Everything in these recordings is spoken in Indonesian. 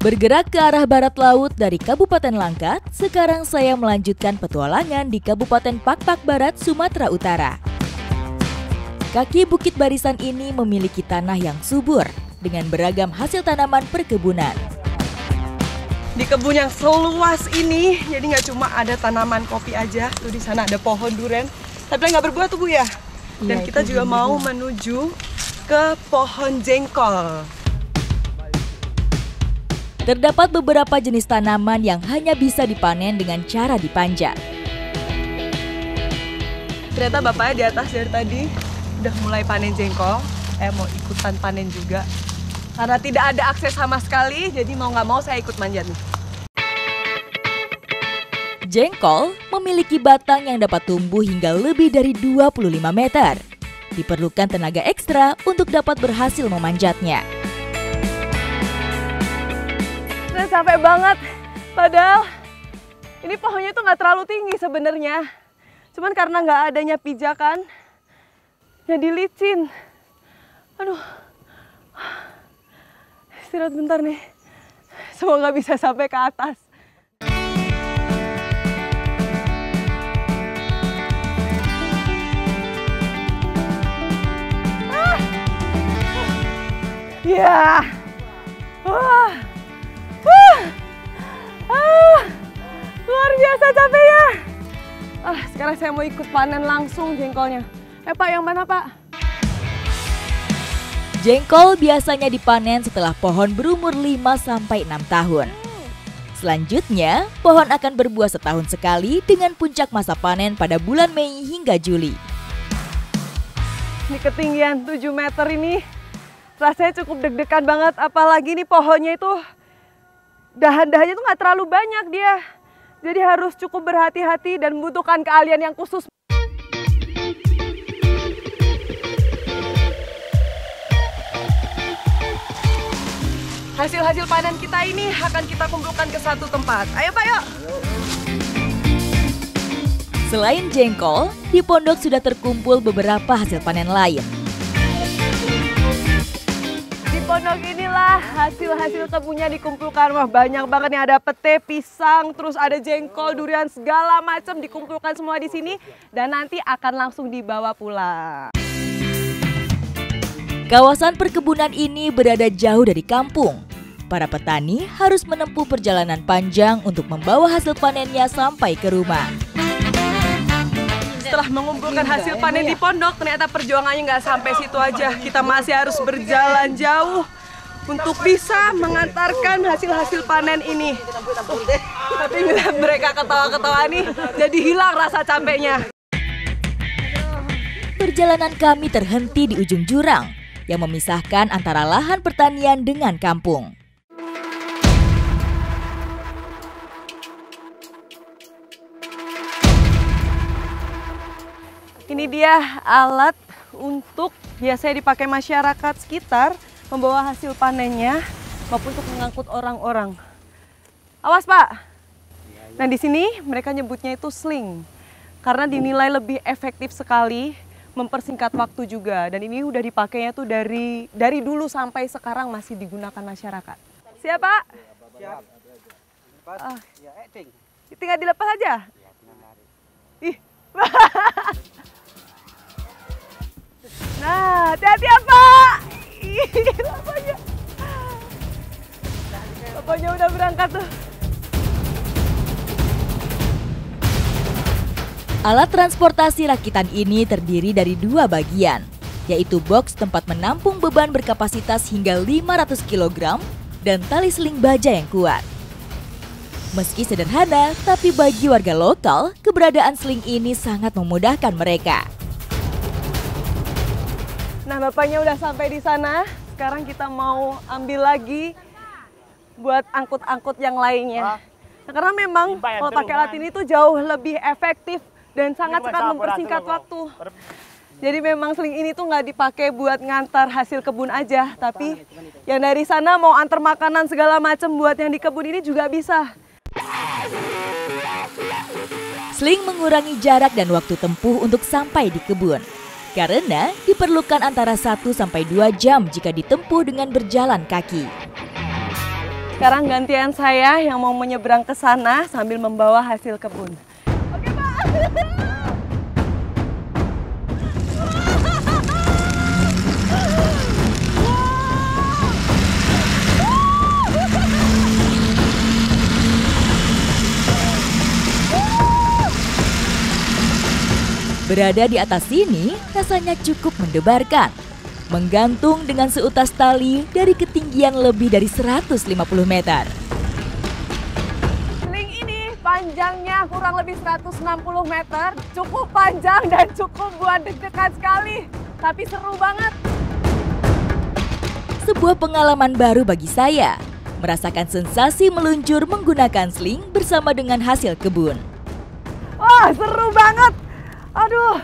Bergerak ke arah barat laut dari Kabupaten Langkat, sekarang saya melanjutkan petualangan di Kabupaten Pakpak Barat, Sumatera Utara. Kaki Bukit Barisan ini memiliki tanah yang subur dengan beragam hasil tanaman perkebunan. Di kebun yang seluas ini, jadi nggak cuma ada tanaman kopi aja, tuh di sana ada pohon durian, tapi nggak berbuah tuh Bu ya. Dan kita juga mau menuju ke pohon jengkol. Terdapat beberapa jenis tanaman yang hanya bisa dipanen dengan cara dipanjat. Ternyata bapaknya di atas dari tadi udah mulai panen jengkol. Mau ikutan panen juga. Karena tidak ada akses sama sekali, jadi mau nggak mau saya ikut manjat nih. Jengkol memiliki batang yang dapat tumbuh hingga lebih dari 25 meter. Diperlukan tenaga ekstra untuk dapat berhasil memanjatnya. Capek banget, padahal ini pohonnya tuh nggak terlalu tinggi sebenarnya. Cuman karena nggak adanya pijakan, jadi licin. Aduh, istirahat bentar nih. Semoga bisa sampai ke atas. Ya. Luar biasa capeknya. Sekarang saya mau ikut panen langsung jengkolnya. Pak, yang mana Pak? Jengkol biasanya dipanen setelah pohon berumur 5-6 tahun. Selanjutnya, pohon akan berbuah setahun sekali dengan puncak masa panen pada bulan Mei hingga Juli. Di ketinggian 7 meter ini, rasanya cukup deg-degan banget. Apalagi nih pohonnya itu dahan-dahannya tuh nggak terlalu banyak dia. Jadi harus cukup berhati-hati dan membutuhkan keahlian yang khusus. Hasil-hasil panen kita ini akan kita kumpulkan ke satu tempat. Ayo Pak, yuk! Selain jengkol, di pondok sudah terkumpul beberapa hasil panen lain. Pondok inilah hasil-hasil kebunnya dikumpulkan. Wah, banyak banget nih, ada pete, pisang, terus ada jengkol, durian, segala macam dikumpulkan semua di sini dan nanti akan langsung dibawa pulang. Kawasan perkebunan ini berada jauh dari kampung. Para petani harus menempuh perjalanan panjang untuk membawa hasil panennya sampai ke rumah. Setelah mengumpulkan hasil panen di pondok, ternyata perjuangannya nggak sampai situ aja. Kita masih harus berjalan jauh untuk bisa mengantarkan hasil-hasil panen ini. Tapi ngeliat mereka ketawa-ketawa nih, jadi hilang rasa capeknya. Perjalanan kami terhenti di ujung jurang yang memisahkan antara lahan pertanian dengan kampung. Ini dia alat untuk biasanya dipakai masyarakat sekitar membawa hasil panennya maupun untuk mengangkut orang-orang. Awas Pak. Nah di sini mereka nyebutnya itu sling karena dinilai lebih efektif sekali, mempersingkat waktu juga. Dan ini udah dipakainya tuh dari dulu sampai sekarang masih digunakan masyarakat. Siap Pak? Siap. Tinggal dilepas aja. Ih. Nah, hati-hati ya Pak. Bapaknya udah berangkat tuh. Alat transportasi rakitan ini terdiri dari 2 bagian, yaitu box tempat menampung beban berkapasitas hingga 500 kg dan tali seling baja yang kuat. Meski sederhana, tapi bagi warga lokal, keberadaan seling ini sangat memudahkan mereka. Nah, bapaknya udah sampai di sana. Sekarang kita mau ambil lagi buat angkut-angkut yang lainnya. Nah, karena memang kalau pakai alat ini tuh jauh lebih efektif dan sangat mempersingkat waktu. Jadi memang seling ini tuh nggak dipakai buat ngantar hasil kebun aja, tapi yang dari sana mau antar makanan segala macam buat yang di kebun ini juga bisa. Sling mengurangi jarak dan waktu tempuh untuk sampai di kebun. Karena diperlukan antara 1 sampai 2 jam jika ditempuh dengan berjalan kaki. Sekarang gantian saya yang mau menyeberang ke sana sambil membawa hasil kebun. Oke, Pak. Berada di atas sini rasanya cukup mendebarkan. Menggantung dengan seutas tali dari ketinggian lebih dari 150 meter. Seling ini panjangnya kurang lebih 160 meter. Cukup panjang dan cukup buat deg-degan sekali. Tapi seru banget. Sebuah pengalaman baru bagi saya. Merasakan sensasi meluncur menggunakan sling bersama dengan hasil kebun. Wah, seru banget. Aduh,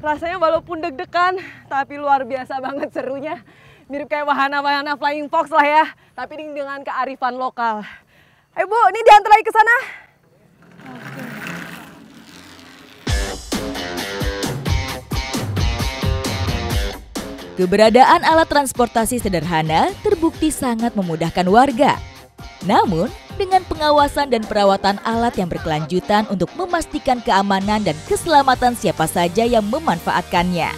rasanya walaupun deg-degan, tapi luar biasa banget serunya. Mirip kayak wahana-wahana Flying Fox lah ya, tapi ini dengan kearifan lokal. Ayo Bu, ini diantar lagi ke sana. Keberadaan alat transportasi sederhana terbukti sangat memudahkan warga. Namun, dengan pengawasan dan perawatan alat yang berkelanjutan untuk memastikan keamanan dan keselamatan siapa saja yang memanfaatkannya.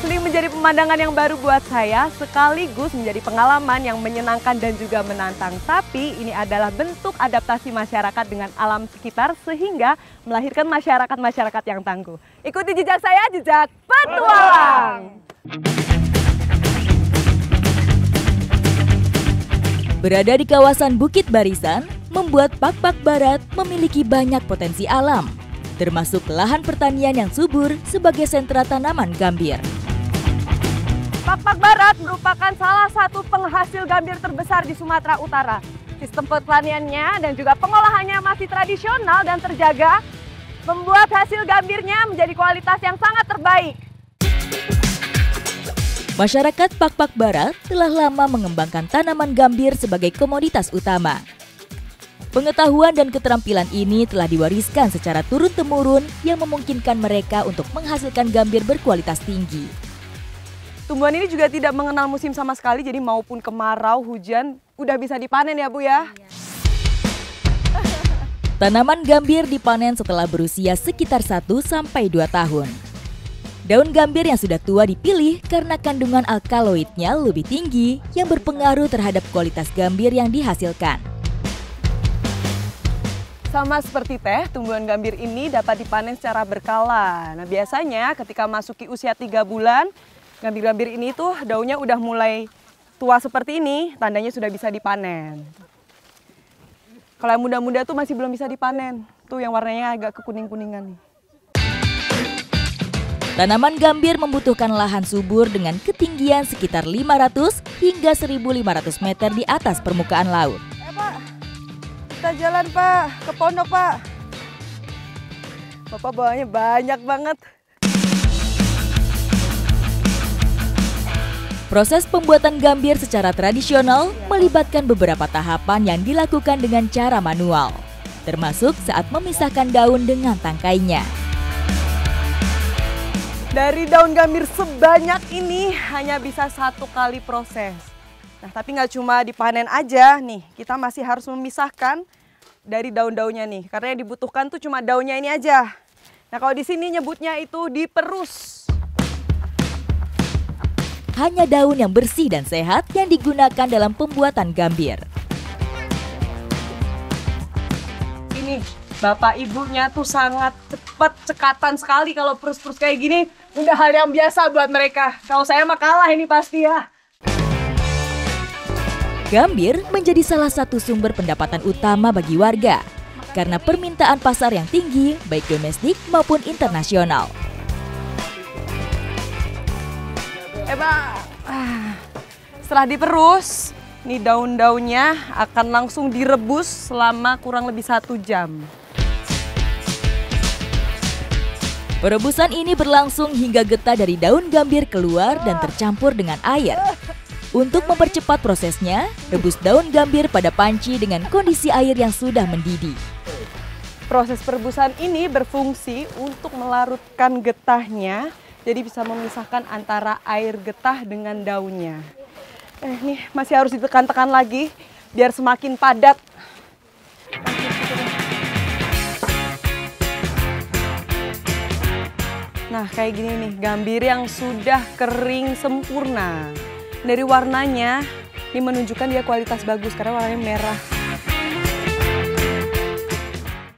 Seling menjadi pemandangan yang baru buat saya, sekaligus menjadi pengalaman yang menyenangkan dan juga menantang. Tapi ini adalah bentuk adaptasi masyarakat dengan alam sekitar sehingga melahirkan masyarakat-masyarakat yang tangguh. Ikuti jejak saya, jejak petualang! Berada di kawasan Bukit Barisan, membuat Pak-Pak Barat memiliki banyak potensi alam, termasuk lahan pertanian yang subur sebagai sentra tanaman gambir. Pak-Pak Barat merupakan salah satu penghasil gambir terbesar di Sumatera Utara. Sistem pertaniannya dan juga pengolahannya masih tradisional dan terjaga, membuat hasil gambirnya menjadi kualitas yang sangat terbaik. Masyarakat Pak-Pak Barat telah lama mengembangkan tanaman gambir sebagai komoditas utama. Pengetahuan dan keterampilan ini telah diwariskan secara turun-temurun yang memungkinkan mereka untuk menghasilkan gambir berkualitas tinggi. Tumbuhan ini juga tidak mengenal musim sama sekali, jadi maupun kemarau, hujan, udah bisa dipanen ya Bu ya? Tanaman gambir dipanen setelah berusia sekitar 1-2 tahun. Daun gambir yang sudah tua dipilih karena kandungan alkaloidnya lebih tinggi yang berpengaruh terhadap kualitas gambir yang dihasilkan. Sama seperti teh, tumbuhan gambir ini dapat dipanen secara berkala. Nah, biasanya ketika masuki usia 3 bulan, gambir-gambir ini tuh daunnya udah mulai tua seperti ini, tandanya sudah bisa dipanen. Kalau yang muda-muda tuh masih belum bisa dipanen. Tuh yang warnanya agak kekuning-kuningan nih. Tanaman gambir membutuhkan lahan subur dengan ketinggian sekitar 500 hingga 1.500 meter di atas permukaan laut. Pak, kita jalan Pak, ke pondok Pak. Bapak bawanya banyak banget. Proses pembuatan gambir secara tradisional melibatkan beberapa tahapan yang dilakukan dengan cara manual, termasuk saat memisahkan daun dengan tangkainya. Dari daun gambir sebanyak ini hanya bisa 1 kali proses. Nah, tapi nggak cuma dipanen aja nih, kita masih harus memisahkan dari daun-daunnya nih. Karena yang dibutuhkan tuh cuma daunnya ini aja. Nah, kalau di sini nyebutnya itu diperus. Hanya daun yang bersih dan sehat yang digunakan dalam pembuatan gambir. Ini bapak ibunya tuh sangat cepat, cekatan sekali kalau perus-perus kayak gini. Udah hal yang biasa buat mereka. Kalau saya mah kalah ini pasti ya. Gambir menjadi salah satu sumber pendapatan utama bagi warga karena permintaan pasar yang tinggi baik domestik maupun internasional. Setelah diperus, nih daun-daunnya akan langsung direbus selama kurang lebih 1 jam. Perebusan ini berlangsung hingga getah dari daun gambir keluar dan tercampur dengan air. Untuk mempercepat prosesnya, rebus daun gambir pada panci dengan kondisi air yang sudah mendidih. Proses perebusan ini berfungsi untuk melarutkan getahnya, jadi bisa memisahkan antara air getah dengan daunnya. Nih masih harus ditekan-tekan lagi biar semakin padat. Nah kayak gini nih, gambir yang sudah kering sempurna. Dari warnanya, ini menunjukkan dia kualitas bagus karena warnanya merah.